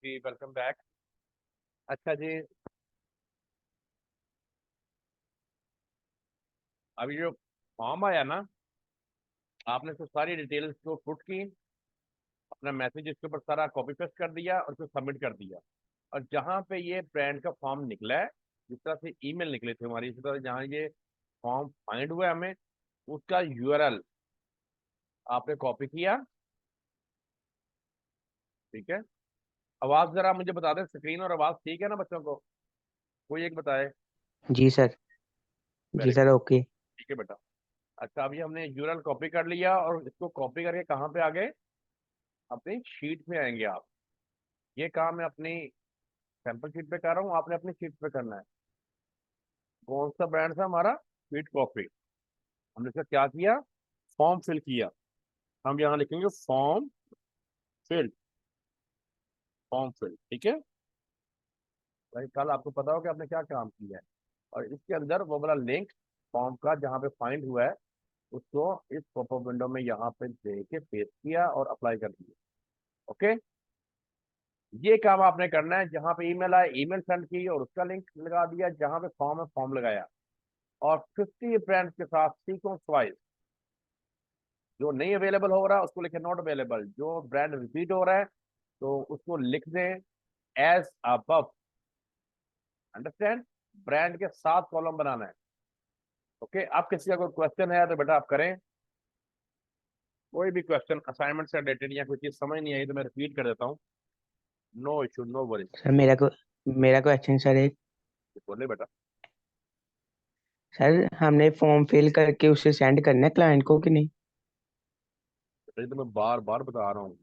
जी welcome back. अच्छा जी, अभी जो फॉर्म आया ना, आपने तो सारी डिटेल्स को पुट की, अपना मैसेज इसके ऊपर सारा कॉपी पेस्ट कर दिया और उसको सबमिट कर दिया। और जहाँ पे ये ब्रांड का फॉर्म निकला है, जिस तरह से ईमेल निकले थे हमारी, इसी तरह जहाँ ये फॉर्म फाइंड हुआ है हमें, उसका यूआरएल आपने कॉपी किया। ठीक है। आवाज जरा मुझे बता दें, स्क्रीन और आवाज ठीक है ना बच्चों को? कोई एक बताए। जी सर। जी वेरी सर, गुड। ओके। ठीक है बेटा। अच्छा, अभी हमने यूआरएल कॉपी कर लिया और इसको कॉपी करके कहाँ पे आ गए? अपनी शीट पे आएंगे आप। ये काम मैं अपनी सैंपल शीट पे कर रहा हूँ, आपने अपनी शीट पे करना है। कौन सा ब्रांड था हमारा? Sweet coffee. हमने इसका क्या किया? फॉर्म फिल किया। हम यहाँ लिखेंगे फॉर्म फिल। फॉर्म फिल, ठीक है भाई। कल आपको पता हो कि आपने क्या काम किया है। और इसके अंदर वो वाला लिंक फॉर्म का जहाँ पे फाइंड हुआ है, उसको इस पॉपअप विंडो में यहाँ पे दे के पेस्ट किया और अप्लाई कर दिया। ओके। ये काम आपने करना है। जहाँ पे ईमेल आया, ईमेल सेंड की और उसका लिंक लगा दिया। जहाँ पे फॉर्म है, फॉर्म लगाया। और 50 ब्रांड के साथ सीक्वेंस वाइज, जो नहीं अवेलेबल हो रहा है उसको लिखे नॉट अवेलेबल, जो ब्रांड रिपीट हो रहा है तो उसको लिख दें एज अबव। अंडरस्टैंड? ब्रांड के 7 कॉलम बनाना है। ओके। आप किसी का कोई क्वेश्चन है तो बेटा आप करें। कोई भी क्वेश्चन असाइनमेंट से रिलेटेड या कोई चीज समझ नहीं आई तो मैं रिपीट कर देता हूँ। No issue, no worry. Sir मेरा क्वेश्चन सर है। बोले बेटा। सर, हमने फॉर्म फिल करके उसे सेंड करना है क्लाइंट को कि नहीं? बेटा, ये तो मैं बार बार बता रहा हूँ।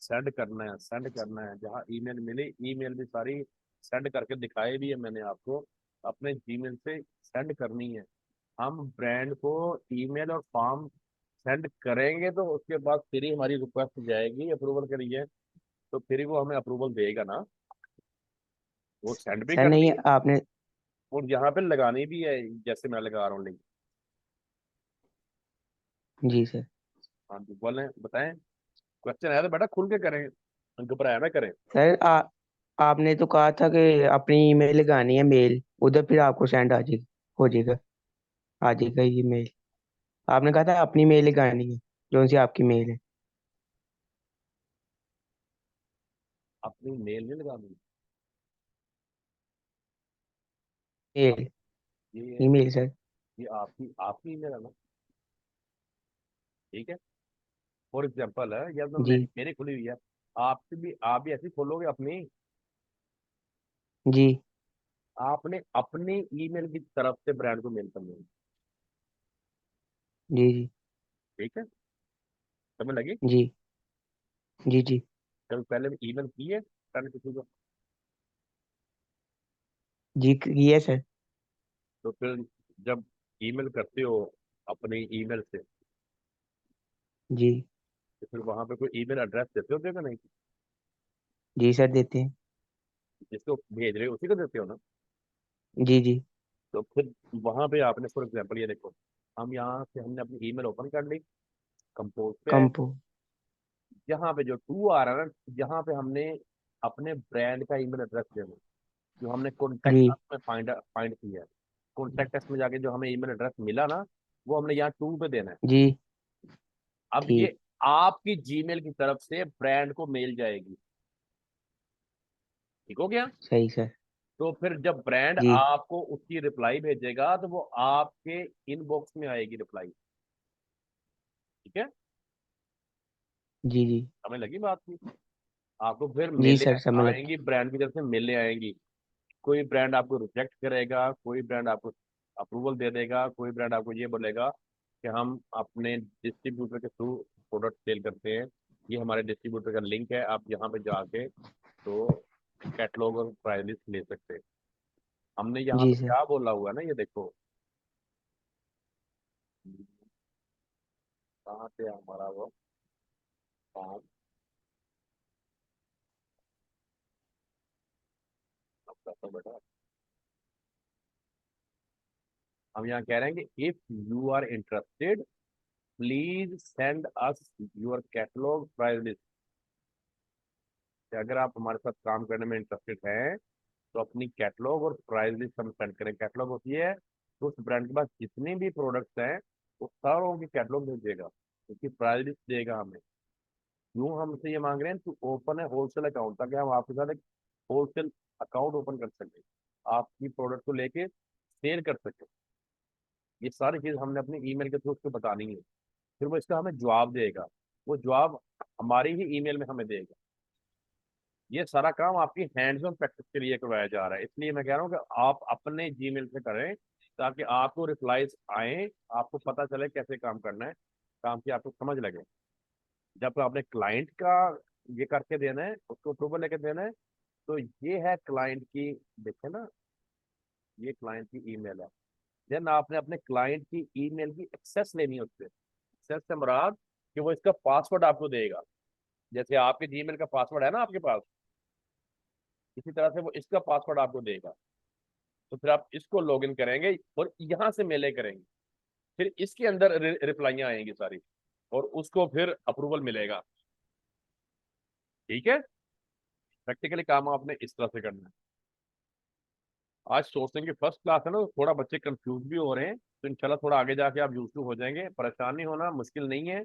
सेंड करना है, सेंड करना है। जहाँ ईमेल मिले, ईमेल भी सारी सेंड करके दिखाई भी है मैंने आपको। अपने जीमेल से सेंड करनी है। हम ब्रांड को ईमेल और फॉर्म सेंड करेंगे तो उसके बाद फिर ही हमारी रिक्वेस्ट जाएगी अप्रूवल के लिए। तो फिर ही वो हमें अप्रूवल देगा ना। वो सेंड भी सर करनी नहीं, है आपने। और यहाँ पे लगानी भी है, जैसे मैं लगा रहा हूँ लिंक। जी सर। हाँ जी, बोलें, बताएं। क्वेश्चन है तो बेटा खुल के करें, घबराया ना करें। सर आपने तो कहा था कि अपनी ईमेल लगानी है, मेल उधर फिर आपको सेंड आ जाएगी, हो जाएगा, आ जाएगा ये मेल। आपने कहा था अपनी मेल लगानी है, जो सी आपकी मेल है। अपनी मेल नहीं लगानी। मेल, ये ईमेल सर। ये आपकी आपकी ईमेल है ना? ठीक है। फॉर एग्जाम्पल है, या तो जी। मेरी खुली हुई है। आप भी ऐसी खोलोगे अपनी। जी। आपने अपनी ईमेल की तरफ से ब्रांड को मेल करनी है। जी। जी। ठीक है। समझ लगी? जी। जी। जी। कभी पहले ईमेल की है फ्रेंड किसी को? जी ये सर। तो फिर जब ईमेल करते हो अपनी ईमेल से, जी। तो फिर वहां पे कोई ईमेल एड्रेस देते हो देगा नहीं? जी सर, देते हैं। जिसको भेज रहे हो उसी को देते हो ना? जी। जी। तो फिर वहां पे आपने, फॉर एग्जाम्पल ये देखो, हम यहाँ से हमने अपनी ईमेल ओपन कर ली, कंपोज पे आए। कंपो। यहाँ पे जो टू आ रहा है ना, यहाँ पे हमने अपने ब्रांड का ईमेल एड्रेस देना, जो हमने कॉन्टेक्ट जी। में फाइंड फाइंड किया है। कॉन्टेक्ट में जाके जो हमें ईमेल एड्रेस मिला ना, वो हमने यहाँ टू पे देना है। जी। अब ये ठीक। आपकी जीमेल की तरफ से ब्रांड को मेल जाएगी। ठीक हो गया? सही सर। तो फिर जब ब्रांड जी। आपको उसकी रिप्लाई भेजेगा तो वो आपके इनबॉक्स में आएगी रिप्लाई। ठीक है। जी। जी। हमें लगी बात की। आपको फिर जी मेले सर, समझ लग आएंगी, ब्रांड की तरफ से मेले आएंगी। कोई ब्रांड आपको रिजेक्ट करेगा, कोई ब्रांड आपको अप्रूवल दे देगा, कोई ब्रांड आपको ये बोलेगा कि हम अपने डिस्ट्रीब्यूटर के थ्रू प्रोडक्ट सेल करते हैं, ये हमारे डिस्ट्रीब्यूटर का लिंक है, आप यहाँ पे जाके तो कैटलॉग और प्राइस लिस्ट ले सकते हैं। हमने यहाँ जी पे सर। क्या बोला हुआ है ना, ये देखो कहाँ पे है हमारा वो काम। अब बताओ बेटा। हम यहाँ कह रहे हैं कि if you are interested, please send us your catalogue price list. कि अगर आप हमारे साथ काम करने में इंटरेस्टेड हैं तो अपनी कैटलॉग और प्राइस लिस्ट हम सेंड करें। कैटलॉग होती है तो उस ब्रांड के पास जितने भी प्रोडक्ट्स हैं वो सारों की कैटलॉग भेजेगा, उसकी प्राइस लिस्ट देगा हमें। क्यों हम हमसे ये मांग रहे हैं टू ओपन है होलसेल अकाउंट, ताकि हम आपके साथ एक होलसेल अकाउंट ओपन कर सकें, आपकी प्रोडक्ट को लेके सेल कर सकें। ये सारी चीज हमने अपने ईमेल के थ्रू उसको बतानी है। फिर वो इसका हमें जवाब देगा, वो जवाब हमारी ही ईमेल में हमें देगा। ये सारा काम आपकी हैंड्स ऑन प्रैक्टिस के लिए करवाया जा रहा है, इसलिए मैं कह रहा हूँ कि आप अपने जीमेल से करें ताकि आपको रिप्लाईज आए, आपको पता चले कैसे काम करना है, काम की आपको समझ लगे। जब आपने क्लाइंट का ये करके देना है, उसको अप्रूवल लेके देना है, तो ये है क्लाइंट की, देखे ना, ये क्लाइंट की ईमेल है। देन आपने अपने क्लाइंट की ईमेल की एक्सेस लेनी है उससे। एक्सेस से मुराद कि वो इसका पासवर्ड आपको देगा। जैसे आपके जीमेल का पासवर्ड है ना आपके पास, इसी तरह से वो इसका पासवर्ड आपको देगा। तो फिर आप इसको लॉग इन करेंगे और यहाँ से मेले करेंगे, फिर इसके अंदर रिप्लाइयाँ आएंगी सारी, और उसको फिर अप्रूवल मिलेगा। ठीक है, प्रैक्टिकली काम आपने इस तरह से करना है। आज सोचने की फर्स्ट क्लास है ना, तो थोड़ा बच्चे कंफ्यूज भी हो रहे हैं, तो इंशाल्लाह थोड़ा आगे जाके आप यूज टू हो जाएंगे। परेशान नहीं होना, मुश्किल नहीं है,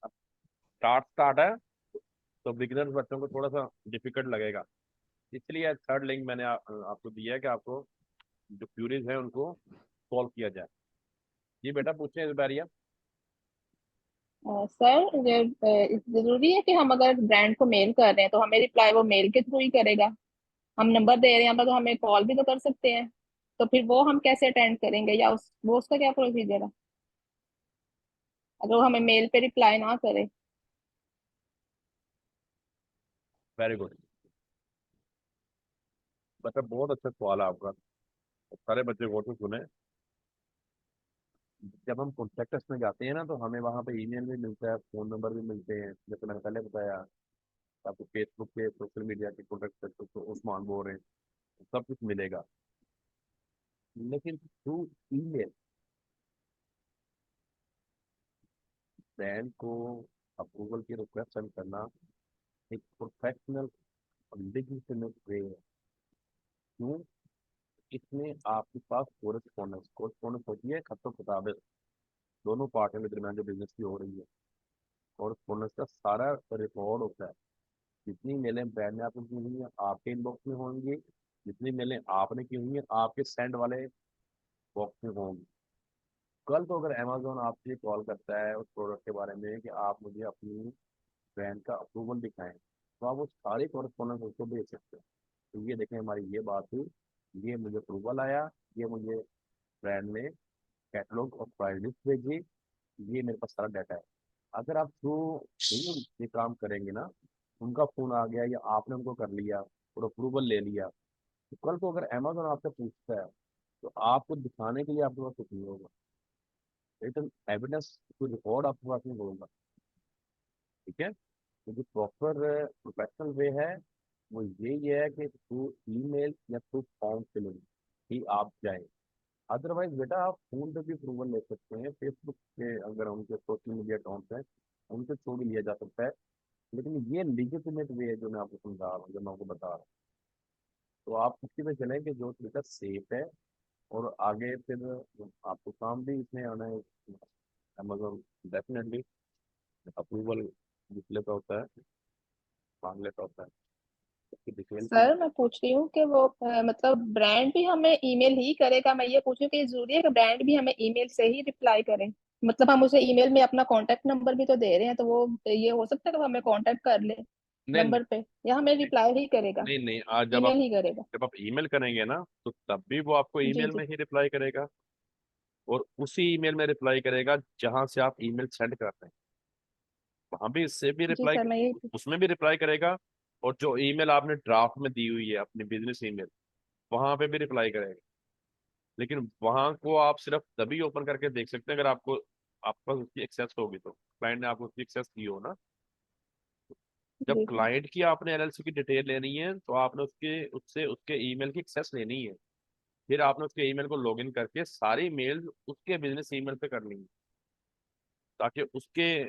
स्टार्ट स्टार्ट है, तो बिगिनर्स बच्चों को थोड़ा सा डिफिकल्ट लगेगा। इसलिए थर्ड लिंक मैंने आपको दिया है कि आपको जो क्यूरीज हैं उनको सॉल्व किया जाए। जी बेटा पूछें इस बार। सर ये जरूरी है कि हम अगर ब्रांड को मेल कर रहे हैं तो हमें रिप्लाई वो मेल के थ्रू ही करेगा? हम नंबर दे रहे हैं तो हमें कॉल भी तो कर सकते हैं। तो फिर वो हम कैसे अटेंड करेंगे, या वो उसका क्या प्रोसीजर है अगर वो हमें मेल पे रिप्लाई ना करे? वेरी गुड, बच्चा बहुत अच्छा सवाल है आपका। सारे बच्चे गौर से सुने। जब हम कॉन्टेक्ट्स में जाते हैं ना, तो हमें वहाँ पे ईमेल भी मिलता है, फोन नंबर भी मिलते हैं, जैसे मैंने पहले बताया। आपको फेसबुक पे सोशल मीडिया के कॉन्टेक्ट तो उस्मान बोल रहे हैं, सब कुछ मिलेगा। लेकिन थ्रू ईमेल ब्रांड को अप्रूवल की रिक्वेस्ट सेंड करना एक प्रोफेशनल और लेजिटिमेट वे है। क्यों? इसमें आपके पास कोरेस्पोंडेंस होती है, खतों किताबें, दोनों पार्टियों के दरमियान जो बिजनेस की हो रही है। कोरेस्पोंडेंस का सारा रिकॉर्ड होता है। जितनी मेलें ब्रांड ने आपको की हुई हैं आपके इनबॉक्स में होंगी, जितनी मेलें आपने की हुई हैं आपके सेंड वाले बॉक्स में होंगी। कल को अगर अमेजोन आपसे कॉल करता है उस प्रोडक्ट के बारे में कि आप मुझे अपनी ब्रांड का अप्रूवल दिखाएं, तो आप वो सारी कॉरेस्पॉन्डेंस उसको भेज सकते हैं। तो ये देखें हमारी ये बात हुई, ये मुझे अप्रूवल आया, ये मुझे ब्रांड ने कैटलॉग और प्राइस लिस्ट भेजी, ये मेरे पास सारा डाटा है। अगर आप थ्रू ये काम करेंगे ना, उनका फोन आ गया या आपने उनको कर लिया और अप्रूवल ले लिया, तो कल को अगर अमेजोन आपसे पूछता है तो आपको दिखाने के लिए आपके पास कुछ नहीं होगा, रिटर्न एविडेंस कोई रिकॉर्ड आपके पास नहीं होगा। ठीक है, तो जो प्रॉपर प्रोफेशनल वे है वो यही है कि थ्रू ईमेल या थ्रू फॉर्म फिलिंग ही आप जाएं। अदरवाइज बेटा आप फोन पे भी अप्रूवल ले सकते हैं, फेसबुक पे अगर उनके सोशल मीडिया अकाउंट है उनसे थ्रू भी लिया जा सकता है। लेकिन ये लीजिटिमेट वे है जो मैं आपको समझा रहा हूँ, जो मैं आपको बता रहा हूँ। तो आप उसी पे चलें कि जो तरीका सेफ है, और आगे फिर आपको काम भी इसमें आना है। अमेजोन डेफिनेटली अप्रूवल जिस लेता होता है, मांग लेता होता है, उसकी डिटेल की। सर मैं पूछ रही हूँ कि वो मतलब ब्रांड भी हमें ईमेल ही करेगा? मैं ये पूछ रही हूँ कि जरूरी है कि ब्रांड भी हमें ईमेल से ही रिप्लाई करे? मतलब हम उसे ईमेल में अपना कांटेक्ट नंबर भी तो दे रहे हैं, तो वो ये हो सकता है कि वो हमें कांटेक्ट कर ले नहीं नहीं नंबर पे, या हमें रिप्लाई ही करेगा? नहीं नहीं, आज ईमेल ही करेगा? जब आप ईमेल करेंगे ना, तो तब भी वो आपको जी ईमेल जी। में ही रिप्लाई करेगा, और उसी ईमेल में रिप्लाई करेगा जहां से आप ईमेल सेंड कर रहे हैं, वहां भी इससे भी जी रिप्लाई, सर मैं यही। उसमें भी रिप्लाई करेगा। और जो ईमेल आपने ड्राफ्ट में दी हुई है अपनी बिजनेस ईमेल, वहां पे भी रिप्लाई करेगा। लेकिन वहां को आप सिर्फ तभी ओपन करके देख सकते हैं अगर आपको, आपके पास उसकी एक्सेस होगी, तो क्लाइंट ने आपको उसकी एक्सेस दी हो ना। जब जी सर। क्लाइंट की आपने एलएलसी की डिटेल लेनी है तो आपने उसके उससे उसके ईमेल की एक्सेस लेनी है। फिर आपने उसके ईमेल को लॉगिन करके सारी मेल उसके बिजनेस ईमेल पे करनी है, ताकि उसके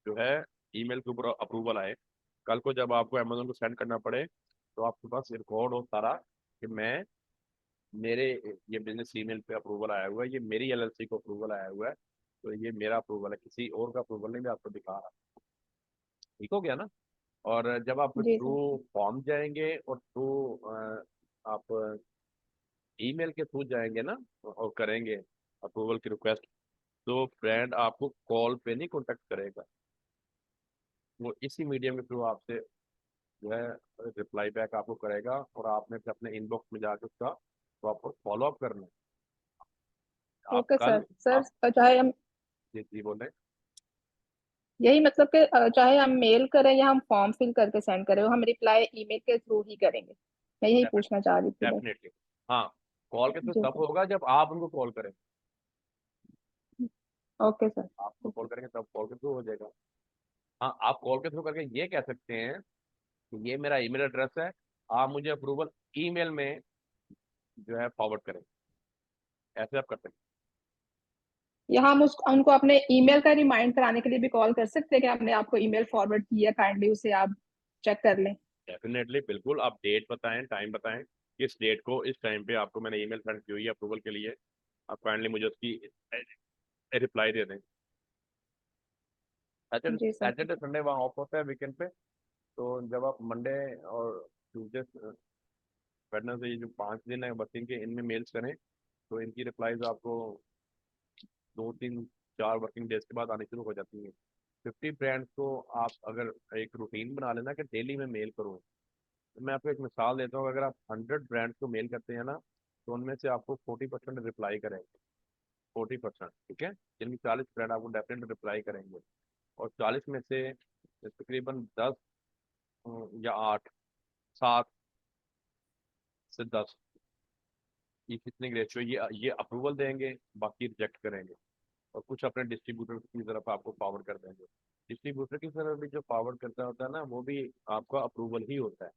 जो है ईमेल के ऊपर अप्रूवल आए। कल को जब आपको अमेजोन को सेंड करना पड़े तो आपके पास रिकॉर्ड हो सारा कि मैं मेरे ये बिजनेस ईमेल पे अप्रूवल आया हुआ है, ये मेरी एलएलसी को अप्रूवल आया हुआ है, तो ये मेरा अप्रूवल है, किसी और का अप्रूवल नहीं मैं आपको दिखा रहा। ठीक हो गया ना। और जब आप जी थ्रू सर। फॉर्म जाएंगे और थ्रू आप ईमेल के थ्रू जाएंगे ना और करेंगे अप्रूवल की रिक्वेस्ट, तो फ्रेंड आपको कॉल पे नहीं कांटेक्ट करेगा, वो इसी मीडियम के थ्रू आपसे जो है रिप्लाई बैक आपको करेगा, और आपने फिर अपने इनबॉक्स में जाके उसका प्रॉपर फॉलो अप करना है। आप ओके कल सर। सर आप चाहे हम जी बोले। यही मतलब कि चाहे हम मेल करें या हम फॉर्म फिल करके सेंड करें, वो हम रिप्लाई ईमेल के थ्रू ही करेंगे। मैं यही पूछना चाह रही थी बस। डेफिनेटली। हाँ, कॉल के थ्रू जी तब सर। होगा जब आप उनको कॉल करें, ओके सर। आपको ठीक कॉल है। करेंगे तब कॉल के थ्रू हो जाएगा। हाँ, आप कॉल के थ्रू करके ये कह सकते हैं कि ये मेरा ईमेल एड्रेस है, आप मुझे अप्रूवल ईमेल में जो है फॉरवर्ड करें, ऐसे आप कर सकते या हम उनको अपने ईमेल का रिमाइंड कराने के लिए भी कॉल कर सकते हैं कि हमने आपको ईमेल फॉरवर्ड किया, काइंडली उसे आप चेक कर लें। हैं। डेफिनेटली, बिल्कुल, आप डेट बताएं, टाइम बताएं, किस डेट को इस टाइम पे आपको मैंने ईमेल सेंड की हुई है अप्रूवल के लिए, आप काइंडली मुझे उसकी रिप्लाई दे दें। सैटरडे जी सर। ठीक सैटरडे है। संडे वहाँ ऑफ होता है वीकेंड पे, तो जब आप मंडे और ट्यूजडे वेडनेसडे, ये जो 5 दिन है वर्किंग के, इनमें मेल्स करें तो इनकी रिप्लाईज आपको 2 3 4 वर्किंग डेज के बाद आनी शुरू हो जाती है। 50 ब्रांड्स को आप अगर एक रूटीन बना लेना कि डेली में मेल करो, तो मैं आपको एक मिसाल देता हूँ, अगर आप 100 ब्रांड्स को मेल करते हैं ना, तो उनमें से आपको 40% रिप्लाई करेंगे, 40%, ठीक है, जिनकी 40 ब्रांड आपको डेफिनेटली रिप्लाई करेंगे, और 40 में से तकरीबन 10 या 8 7 से 10, ये कितने की रेशियो, ये अप्रूवल देंगे, बाकी रिजेक्ट करेंगे, और कुछ अपने डिस्ट्रीब्यूटर की तरफ आपको फॉरवर्ड कर देंगे। डिस्ट्रीब्यूटर की तरफ भी जो फॉरवर्ड करता होता है ना, वो भी आपका अप्रूवल ही होता है।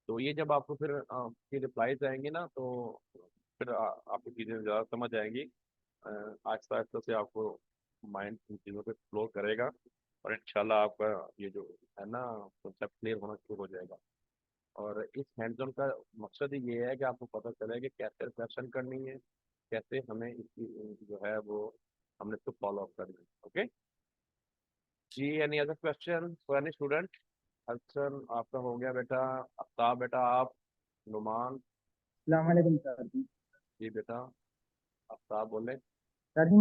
तो ये जब आपको फिर आपकी रिप्लाईज आएंगी ना, तो फिर आपको चीज़ें ज़्यादा समझ आएंगी। आहिस्ता आहिस्ता से आपको माइंड इन चीज़ों पे फ्लो करेगा, और इंशाल्लाह आपका ये जो है ना कॉन्सेप्ट क्लियर होना शुरू हो जाएगा। और इस हैंड्स ऑन का मकसद ही ये है कि आपको पता चले कि कैसे रिफ्लेक्शन करनी है, कैसे हमें इसकी जो है वो हमने इसको फॉलो अप करना है। Okay ji, any other question for any student? Hasan आपका हो गया बेटा, आफ्ताब बेटा आप, नुमान अस्सलाम वालेकुम सर जी। जी बेटा, आफ्ताब बोले। सर जी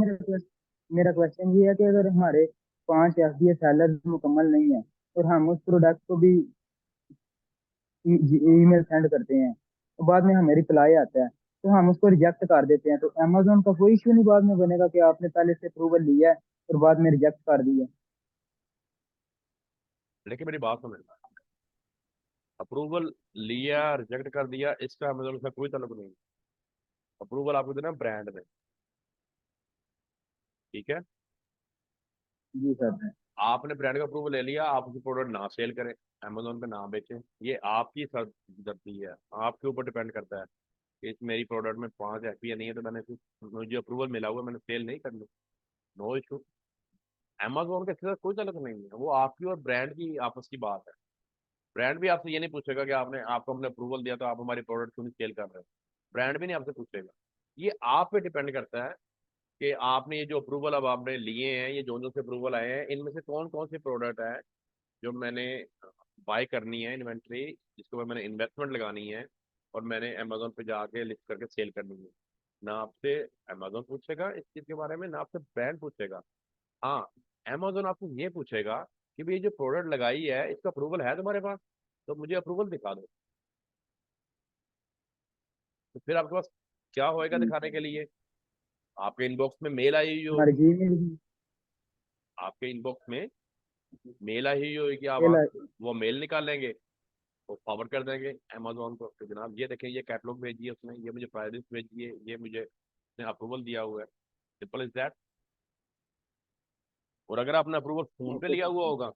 मेरा क्वेश्चन ये है कि अगर हमारे 5 एफडीए सेलर मुकम्मल नहीं है और हम उस प्रोडक्ट को भी ईमेल सेंड करते हैं, तो बाद में हमें रिप्लाई आता है तो हम उसको रिजेक्ट कर देते हैं, तो अमेजोन का कोई इश्यू नहीं बाद में बनेगा कि आपने पहले से अप्रूवल लिया है और बाद में रिजेक्ट कर दिया? लेकिन मेरी बात सुने, अप्रूवल लिया रिजेक्ट कर दिया इसका अमेजोन से कोई ताल्लुक नहीं। अप्रूवल आपको देना ब्रांड ने, ठीक है, जी सर। आपने ब्रांड का अप्रूवल ले लिया, आप उसकी प्रोडक्ट ना सेल करें, अमेजोन पे ना बेचें, ये आपकी सरदर्दी है, आपके ऊपर डिपेंड करता है कि इस मेरी प्रोडक्ट में 5 एफपीए नहीं है, तो मुझे अप्रूवल मिला हुआ है, मैंने सेल नहीं करनी, नो इशू। अमेजोन के साथ कोई ताल्लुक नहीं है, वो आपकी और ब्रांड की आपस की बात है। ब्रांड भी आपसे ये नहीं पूछेगा कि आपको हमने अप्रूवल दिया तो आप हमारी प्रोडक्ट क्यों नहीं सेल कर रहे हो, ब्रांड भी नहीं आपसे पूछेगा। ये आप पे डिपेंड करता है कि आपने ये जो अप्रूवल अब आपने लिए हैं, ये जो जो से अप्रूवल आए हैं, इनमें से कौन कौन से प्रोडक्ट है जो मैंने बाय करनी है, इन्वेंट्री जिसके ऊपर मैंने इन्वेस्टमेंट लगानी है, और मैंने अमेजोन पे जाके लिस्ट करके सेल करनी है। ना आपसे अमेजोन पूछेगा इस चीज़ के बारे में, ना आपसे ब्रांड पूछेगा। हाँ, अमेजोन आपको ये पूछेगा कि भाई ये जो प्रोडक्ट लगाई है इसका अप्रूवल है तुम्हारे पास, तो मुझे अप्रूवल दिखा दो। तो फिर आपके पास क्या होएगा दिखाने के लिए? आपके इनबॉक्स में मेल आई हुई हमारे होगी, जीमेल आपके इनबॉक्स में मेल आई हुई होगी, आप मेल वो मेल निकालेंगे, वो फॉरवर्ड कर देंगे अमेजोन को कि जनाब ये देखें, ये कैटलॉग भेजिए उसने, ये मुझे प्राइस भेजिए, ये मुझे उसने अप्रूवल दिया हुआ है, सिंपल इज दैट। और अगर आपने अप्रूवल फोन पे ओके लिया सर। हुआ होगा,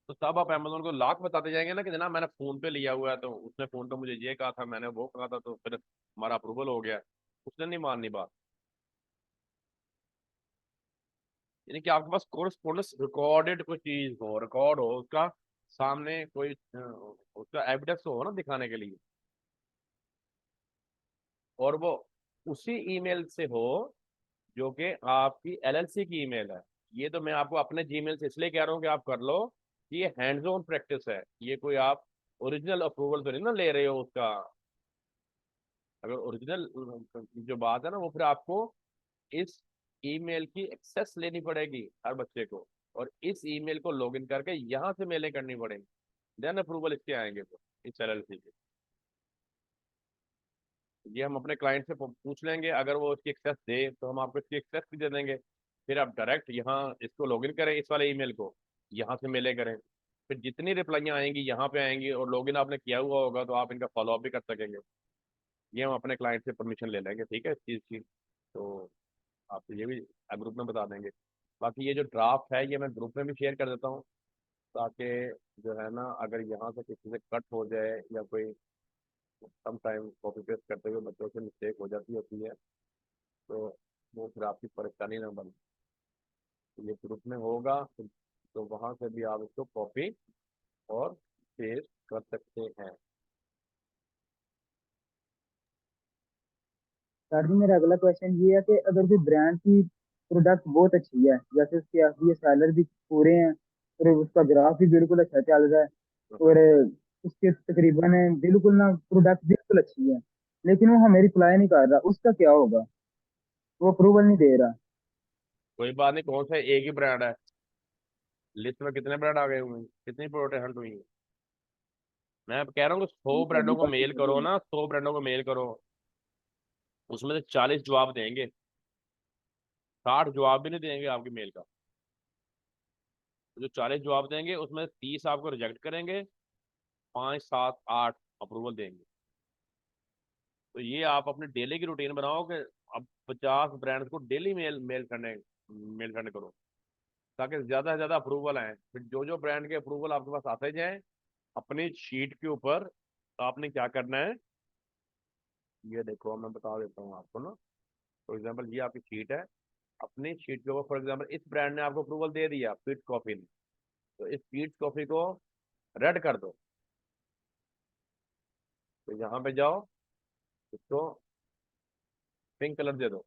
तो तब आप अमेजोन को लाख बताते जाएंगे ना कि जनाब मैंने फोन पे लिया हुआ है, तो उसने फोन पे मुझे ये कहा था, मैंने वो कहा था, तो फिर हमारा अप्रूवल हो गया। उसने नहीं माननी बात। यानी कि आपके पास कोरस्पोंडेंस रिकॉर्डेड कोई चीज हो, रिकॉर्ड हो उसका, सामने कोई उसका एविडेंस हो ना दिखाने के लिए, और वो उसी ईमेल से हो जो कि आपकी एलएलसी की ईमेल है। ये तो मैं आपको अपने जीमेल से इसलिए कह रहा हूँ कि आप कर लो, कि ये हैंड्स ऑन प्रैक्टिस है, ये कोई आप ओरिजिनल अप्रूवल तो नहीं ना ले रहे हो उसका। अगर ओरिजिनल जो बात है ना, वो फिर आपको इस ईमेल की एक्सेस लेनी पड़ेगी हर बच्चे को, और इस ईमेल को लॉगिन करके यहाँ से मेलें करनी पड़ेंगी, देन अप्रूवल इसके आएंगे फिर इस एलएलसी के। ये हम अपने क्लाइंट से पूछ लेंगे, अगर वो उसकी एक्सेस दे तो हम आपको इसकी एक्सेस भी दे देंगे। फिर आप डायरेक्ट यहाँ इसको लॉगिन करें, इस वाले ईमेल को, यहाँ से मेले करें। फिर जितनी रिप्लाइयाँ आएंगी यहाँ पे आएंगी, और लॉगिन आपने किया हुआ होगा तो आप इनका फॉलोअप भी कर सकेंगे। ये हम अपने क्लाइंट से परमिशन ले लेंगे, ठीक है, इस चीज़ की। तो आपको ये भी ग्रुप में बता देंगे। बाकी ये जो ड्राफ्ट है ये मैं ग्रुप में भी शेयर कर देता हूँ, ताकि जो है ना, अगर यहाँ से किसी से कट हो जाए या कोई सम टाइम कॉपी पेस्ट करते हुए बच्चों से मिस्टेक हो जाती होती है, तो वो फिर आपकी परेशानी ना बने। तो ये ग्रुप में होगा, तो वहाँ से भी आप इसको कॉपी और पेस्ट कर सकते हैं। सर जी मेरा अगला क्वेश्चन ये है कि अगर कोई ब्रांड की प्रोडक्ट बहुत अच्छी है, जैसे उसके ये सेलर भी पूरे हैं और उसका ग्राफ भी बिल्कुल अच्छा चल रहा है, और उसके तकरीबन बिल्कुल ना प्रोडक्ट बिल्कुल अच्छी है, लेकिन वो हमें रिप्लाई नहीं कर रहा, उसका क्या होगा? वो अप्रूवल नहीं दे रहा। कोई बात नहीं, कौन सा एक ही ब्रांड है, लिस्ट में कितने ब्रांड आ गए हुए हैं, कितनी प्रोडक्ट हंट हुई है। मैं कह रहा हूँ कि 100 ठीक है ब्रांडों जी, को बाकी मेल करो ना, 100 ब्रांडों को मेल करो, उसमें से 40 जवाब देंगे, 60 जवाब भी नहीं देंगे आपकी मेल का। तो जो 40 जवाब देंगे उसमें 30 आपको रिजेक्ट करेंगे, 5 7 8 अप्रूवल देंगे। तो ये आप अपने डेली की रूटीन बनाओ कि अब 50 ब्रांड्स को डेली मेल करने करो, ताकि ज्यादा से ज्यादा अप्रूवल आए। फिर जो जो ब्रांड के अप्रूवल आपके पास आते जाएं, अपनी शीट के ऊपर, तो आपने क्या करना है, ये देखो मैं बता देता हूँ आपको ना। फॉर एग्जाम्पल ये आपकी शीट है, अपनी शीट के ऊपर फॉर एग्जाम्पल इस ब्रांड ने आपको अप्रूवल दे दिया, पीट कॉफी ने, तो इस पीट कॉफी को रेड कर दो। तो यहाँ पे जाओ, इसको पिंक कलर दे दो।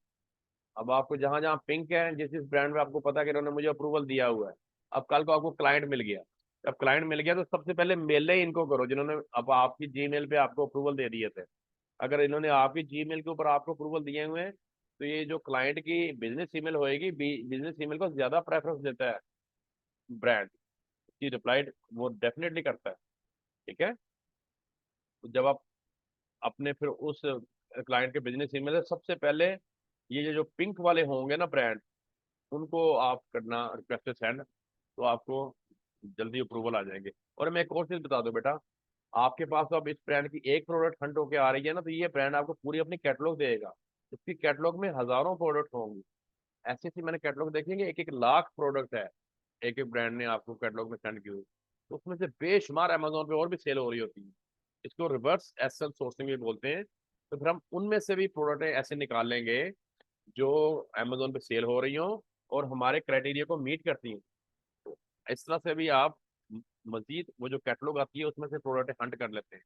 अब आपको जहां जहां पिंक है, जिस जिस ब्रांड में आपको पता है कि इन्होंने मुझे अप्रूवल दिया हुआ है, अब कल को आपको क्लाइंट मिल गया, अब क्लाइंट मिल गया तो सबसे पहले मेल ही इनको करो जिन्होंने अब आपकी जीमेल पे आपको अप्रूवल दे दिए थे। अगर इन्होंने आपकी जीमेल के ऊपर आपको अप्रूवल दिए हुए हैं, तो ये जो क्लाइंट की बिजनेस ईमेल होएगी, बिजनेस ईमेल को ज्यादा प्रेफरेंस देता है ब्रांड की, रिप्लाइड वो डेफिनेटली करता है। ठीक है, तो जब आप अपने फिर उस क्लाइंट के बिजनेस ईमेल से सबसे पहले ये जो पिंक वाले होंगे ना ब्रांड, उनको आप करना रिक्वेस्ट सेंड, तो आपको जल्दी अप्रूवल आ जाएंगे। और मैं एक और चीज बता दूं बेटा, आपके पास तो अब इस ब्रांड की एक प्रोडक्ट हंट होकर आ रही है ना, तो ये ब्रांड आपको पूरी अपनी कैटलॉग देगा। इसकी कैटलॉग में हजारों प्रोडक्ट होंगी, ऐसी ऐसी मैंने कैटलॉग देखेंगे, एक एक लाख प्रोडक्ट है एक एक ब्रांड ने आपको कैटलॉग में सेंड की हुई। तो उसमें से बेशुमार अमेजोन पे और भी सेल हो रही होती है, इसको रिवर्स एसल सोर्सिंग भी बोलते हैं। तो फिर हम उनमें से भी प्रोडक्ट ऐसे निकाल लेंगे जो अमेजोन पे सेल हो रही हो और हमारे क्राइटेरिया को मीट करती हैं। तो इस तरह से भी आप मजीद वो जो कैटलॉग आती है उसमें से प्रोडक्ट हंट कर लेते हैं।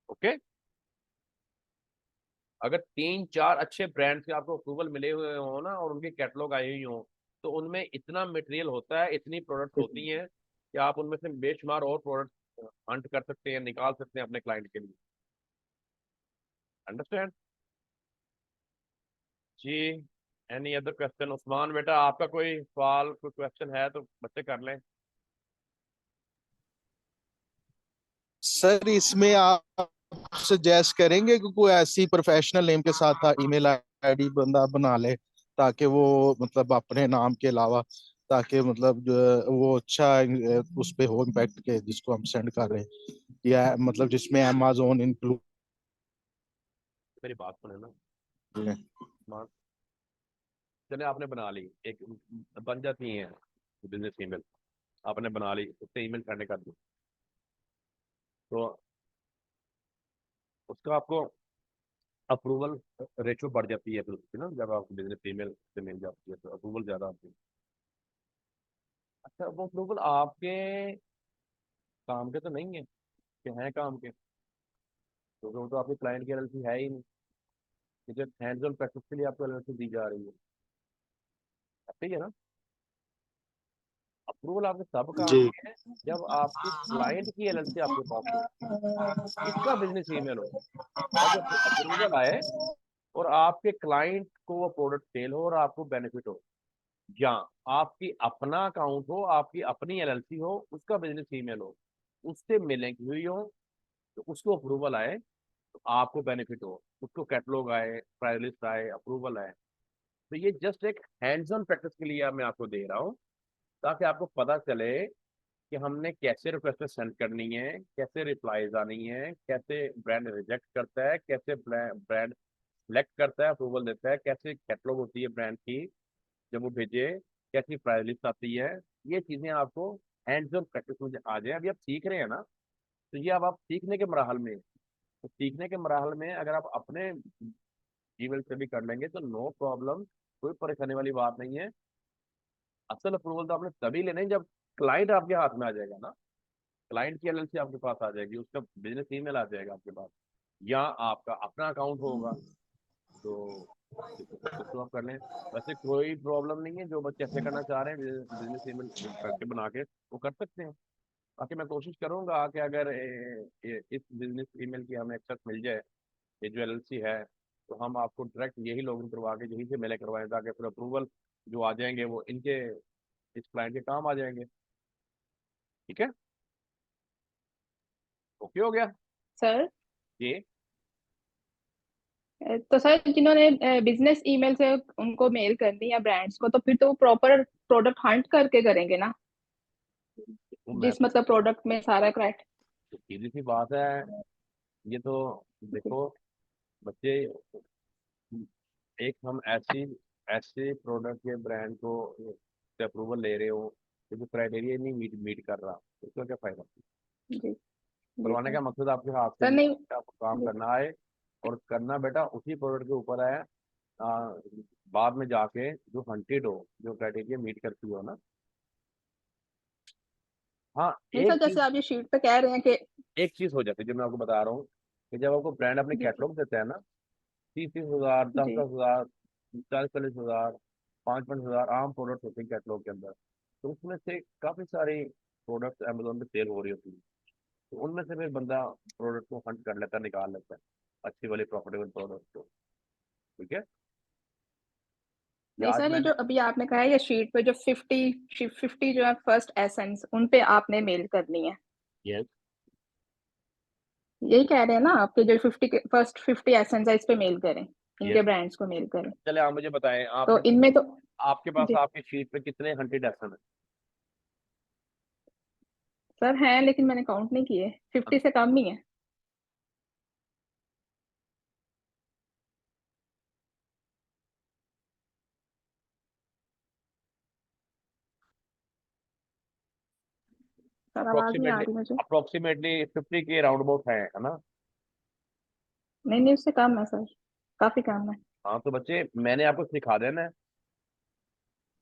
ओके, अगर 3 4 अच्छे ब्रांड के आपको अप्रूवल मिले हुए हो ना, और उनकी कैटलॉग आई हुई हो, तो उनमें इतना मटेरियल होता है, इतनी प्रोडक्ट्स होती हैं कि आप उनमें से बेशुमार और प्रोडक्ट हंट कर सकते हैं, निकाल सकते हैं अपने क्लाइंट के लिए। अंडरस्टैंड जी। एनी अदर क्वेश्चन उस्मान बेटा, आपका कोई सवाल कोई क्वेश्चन है तो बच्चे कर लें। सर इसमें आप सजेस्ट करेंगे कि कोई ऐसी प्रोफेशनल नेम के साथ ईमेल आईडी बंदा बना ले, ताकि वो मतलब अपने नाम के अलावा, ताकि मतलब वो अच्छा उस पे हो इम्पैक्ट के जिसको हम सेंड कर रहे हैं, या मतलब जिसमें अमेजोन इंक्लूड मेरी बात सुने ना है। उस्मान, चले आपने बना ली एक, बन जाती है बिजनेस ईमेल, आपने बना ली, उससे ईमेल करने का दी, तो उसका आपको अप्रूवल रेशो बढ़ जाती है फिर उसकी ना, जब आपको बिजनेस ईमेल से मिल जाती है तो अप्रूवल ज्यादा आती है। अच्छा, वो अप्रूवल आपके काम के तो नहीं है कि हैं काम के, क्योंकि वो तो आपके क्लाइंट की एलएलसी है ही नहीं। ये जो हैंड्स ऑन प्रैक्टिस के लिए आपको एलएलसी दी जा रही है, ठीक है ना। अप्रूवल आपके तब काम जी। के है जब आपकी क्लाइंट की एलएलसी आपके पास हो, इसका बिजनेस ईमेल हो, और जब अप्रूवल आए और आपके क्लाइंट को वो प्रोडक्ट सेल हो और आपको बेनिफिट हो, या आपकी अपना अकाउंट हो, आपकी अपनी एलएलसी हो, उसका बिजनेस ईमेल हो, उससे मिलिंग हुई हो, तो उसको अप्रूवल आए तो आपको बेनिफिट हो, उसको कैटलॉग आए, प्राइस लिस्ट आए, अप्रूवल आए। तो ये जस्ट एक हैंड्स ऑन प्रैक्टिस के लिए मैं आपको दे रहा हूँ, ताकि आपको पता चले कि हमने कैसे रिक्वेस्ट सेंड करनी है, कैसे रिप्लाईज आनी है, कैसे ब्रांड रिजेक्ट करता है, कैसे ब्रांड सेलेक्ट करता है, अप्रूवल देता है, कैसे कैटलॉग होती है ब्रांड की जब वो भेजे, कैसी प्राइस लिस्ट आती है। ये चीजें आपको हैंड्स ऑन प्रैक्टिस में आ जाए। अभी आप सीख रहे हैं ना, तो ये अब आप सीखने के मराहल में हैं। तो सीखने के मराहल में अगर आप अपने ईमेल से भी कर लेंगे तो नो प्रॉब्लम, कोई परेशानी वाली बात नहीं है। असल अप्रूवल तो आपने तभी लेना है जब क्लाइंट आपके हाथ में आ जाएगा ना, क्लाइंट की एलएलसी आपके पास आ जाएगी, उसका बिजनेस ईमेल आ जाएगा आपके पास, या आपका अपना अकाउंट होगा, तो तो आप कर लें। वैसे कोई प्रॉब्लम नहीं है, जो बच्चे ऐसे करना चाह रहे हैं बिजनेस ईमेल करके बना के, वो कर सकते हैं। बाकी मैं कोशिश करूंगा कि अगर इस बिजनेस ईमेल की हमें एक्सेस मिल जाए, ये जो एलएलसी है, तो हम आपको डायरेक्ट यही लॉगिन करवा के यहीं से मेले करवाएं, ताकि फिर अप्रूवल जो आ जाएंगे वो इनके, इस क्लाइंट के काम आ जाएंगे। ठीक है, ओके हो गया सर, ये। तो सर जिन्होंने बिजनेस ईमेल से उनको मेल करनी है ब्रांड्स को, तो फिर तो वो प्रॉपर प्रोडक्ट हंट करके करेंगे ना, तो मैं जिस मतलब प्रोडक्ट में सारा क्राइट। तो सीधी सी बात है, ये तो देखो बच्चे, एक हम ऐसी ऐसे प्रोडक्ट या ब्रांड को अप्रूवल ले रहे हो तो जो क्राइटेरिया नहीं मीट मीट कर रहा, तो उसका क्या फायदा। जी। जी करवाने सर। का मकसद आपके हाथ से सर ये है नहीं। कि आपको काम जी। करना है, और करना बेटा उसी प्रोडक्ट के ऊपर है, आ, बाद में जाके जो हंटेड हो, जो क्राइटेरिया मीट करती हो ना। हाँ, नहीं सर, एक जैसे चीज, आप ये शीट पे कह रहे हैं कि। एक चीज हो जाती है जो मैं आपको बता रहा हूँ, कि जब आपको ब्रांड अपने जी सर। कैटलॉग देता है ना, 30-30 हजार, दस जी। दस हजार 40-40 हजार, 5-5 हजार आम प्रोडक्ट्स होते हैं कैटलॉग के अंदर, तो उसमें से काफी सारी प्रोडक्ट्स अमेजोन पे सेल हो रही होती है, तो उनमें से फिर बंदा प्रोडक्ट को हंट कर लेता है, निकाल लेता है अच्छी वाली प्रॉफिटेबल प्रोडक्ट को। ठीक है, ये नहीं आज सर, ये मैंने, जो अभी आपने कहा है ये शीट पे जो 50 जो है फर्स्ट एसेंस, उन पे आपने मेल करनी है, यस, यही कह रहे हैं ना आपके जो 50 के फर्स्ट 50 एसेंस है, इस पे मेल करें, यस। इनके ब्रांड्स को मेल करें। चले आप मुझे बताएं, तो आपने, इनमें तो। आपके पास जी आपकी शीट पे कितने हंटेड एसन है। सर हैं, लेकिन मैंने काउंट नहीं किए, 50 से कम ही है। सर आवाज नहीं आ अप्रोक्सीमेटली, रही मुझे। अप्रोक्सीमेटली 50 के राउंड अबाउट है ना। नहीं नहीं, उससे कम है सर, काफी कम है। हाँ तो बच्चे, मैंने आपको सिखा देना है,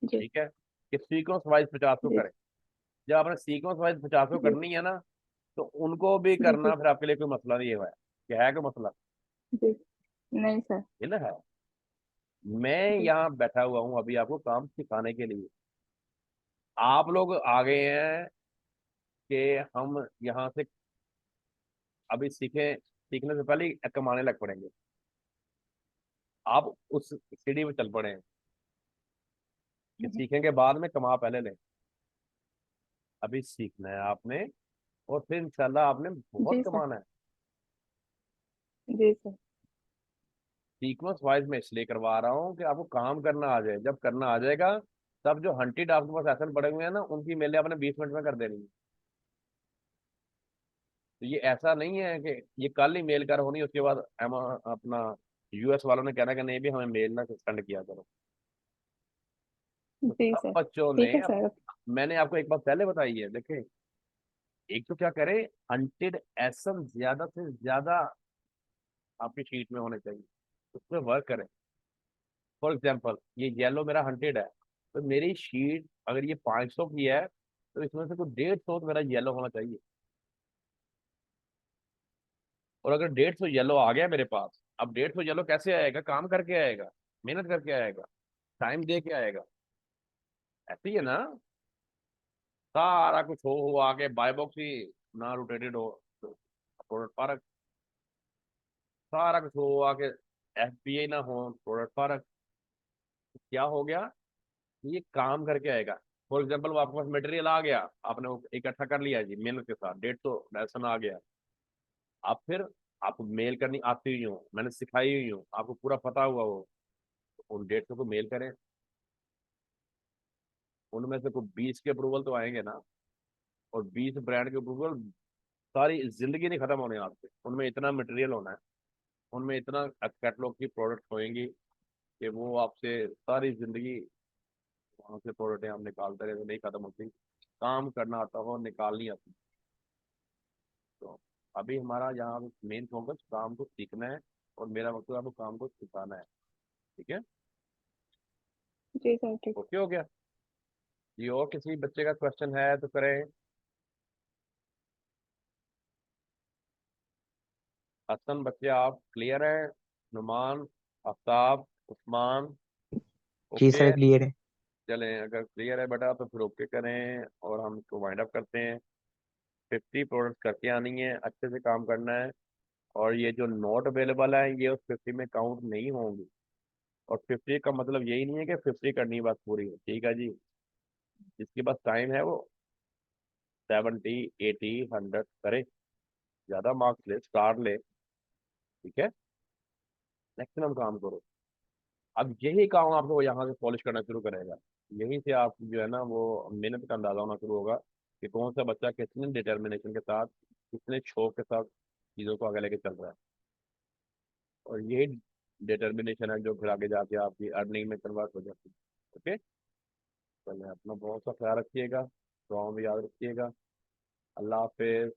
जी। ठीक है, कि सीक्वेंस वाइज 50 को जी। करें। जब आपने सीक्वेंस वाइज 50 को जी। करनी है ना, तो उनको भी जी करना सर। फिर आपके लिए कोई मसला नहीं है, क्या है कोई मसला, जी। नहीं सर। ये ना है। मैं जी। यहाँ बैठा हुआ हूँ अभी आपको काम सिखाने के लिए। आप लोग आ गए हैं कि हम यहाँ से अभी सीखें, सीखने से पहले ही कमाने लग पड़ेंगे। आप उस सीढ़ी में चल पड़े हैं कि हम्म। सीखेंगे बाद में, कमा पहले लें। अभी सीखना है आपने, और फिर इंशाल्लाह आपने बहुत जी सर। कमाना है। जी सर। सीक्वेंस वाइज मैं इसलिए करवा रहा हूँ कि आपको काम करना आ जाए, जब करना आ जाएगा तब जो हंटेड आपके पास एसन पड़े हुए हैं ना, उनकी मेले आपने 20 मिनट में कर देनी है। तो ये ऐसा नहीं है कि ये कल ही मेल कर होनी, उसके बाद अपना यूएस वालों ने कहना कि नहीं भी हमें मेल ना सेंड किया करो। तो जी सब सर। बच्चों ने ठीक है सर। मैंने आपको एक बात पहले बताई है, देखें, एक तो क्या करें, हंटेड एसन ज्यादा से ज्यादा आपकी शीट में होने चाहिए, उस पर वर्क करें। फॉर एग्जाम्पल ये येलो मेरा हंटेड है, तो मेरी शीट अगर ये 500 की है, तो इसमें से कुछ 150 तो मेरा येलो होना चाहिए। और अगर 150 येलो आ गया मेरे पास, अब 150 येलो कैसे आएगा? काम करके आएगा, मेहनत करके आएगा, टाइम दे के आएगा। ऐसे ही है ना, सारा कुछ हो आके बाय बॉक्स ही ना रोटेटेड हो, प्रोडक्ट फर्क, सारा कुछ हो आके एफपीए ना हो, प्रोडक्ट फर्क, क्या हो गया? ये काम करके आएगा। फॉर एग्जाम्पल वो आपके पास मटेरियल आ गया, आपने वो इकट्ठा कर लिया जी मेहनत के साथ, 150 लेसन आ गया। अब फिर आपको मेल करनी आती हुई हूँ, मैंने सिखाई हुई हूँ, आपको पूरा पता हुआ वो, उन 150 को मेल करें। उनमें से कोई 20 के अप्रूवल तो आएंगे ना, और 20 ब्रांड के अप्रूवल सारी जिंदगी नहीं खत्म होने आपसे। उनमें इतना मटेरियल होना है, उनमें इतना कैटलॉग की प्रोडक्ट होंगी कि वो आपसे सारी जिंदगी वहां से प्रोडक्टें आप निकालते रहे तो नहीं खत्म होती। काम करना आता हो, निकालनी आती। तो अभी हमारा यहाँ मेन फोकस काम को सीखना है, और मेरा मकसद आपको काम को सिखाना है। ठीक है, जी सर ठीक। ओके हो गया जी? और किसी बच्चे का क्वेश्चन है तो करें। हसन बच्चे आप क्लियर है? नुमान, आफ्ताब, उस्मान, जी ओके सर है? क्लियर है। चलें, अगर क्लियर है बेटा तो फिर ओके करें और हम इसको वाइंड अप करते हैं। 50 प्रोडक्ट करके आनी है, अच्छे से काम करना है, और ये जो नोट अवेलेबल है ये उस 50 में काउंट नहीं होंगी। और 50 का मतलब यही नहीं है कि 50 करनी बात पूरी है, ठीक है जी? जिसके पास टाइम है वो 70, 80, 100 करे, ज्यादा मार्क्स ले, स्टार ले, ठीक है? मैक्सिमम काम करो। अब यही काम आपको यहाँ से पॉलिश करना शुरू करेगा। यहीं से आप जो है ना वो मेहनत का अंदाजा होना शुरू होगा कि कौन सा बच्चा कितने डिटर्मिनेशन के साथ, कितने शौक के साथ चीज़ों को आगे लेके चल रहा है। और यही डिटर्मिनेशन है जो फिर आगे जाके आपकी अर्निंग में कन्वर्ट हो जाती है। ओके, चलिए अपना बहुत सा ख्याल रखिएगा, दुआओं में याद रखिएगा। अल्लाह हाफिज।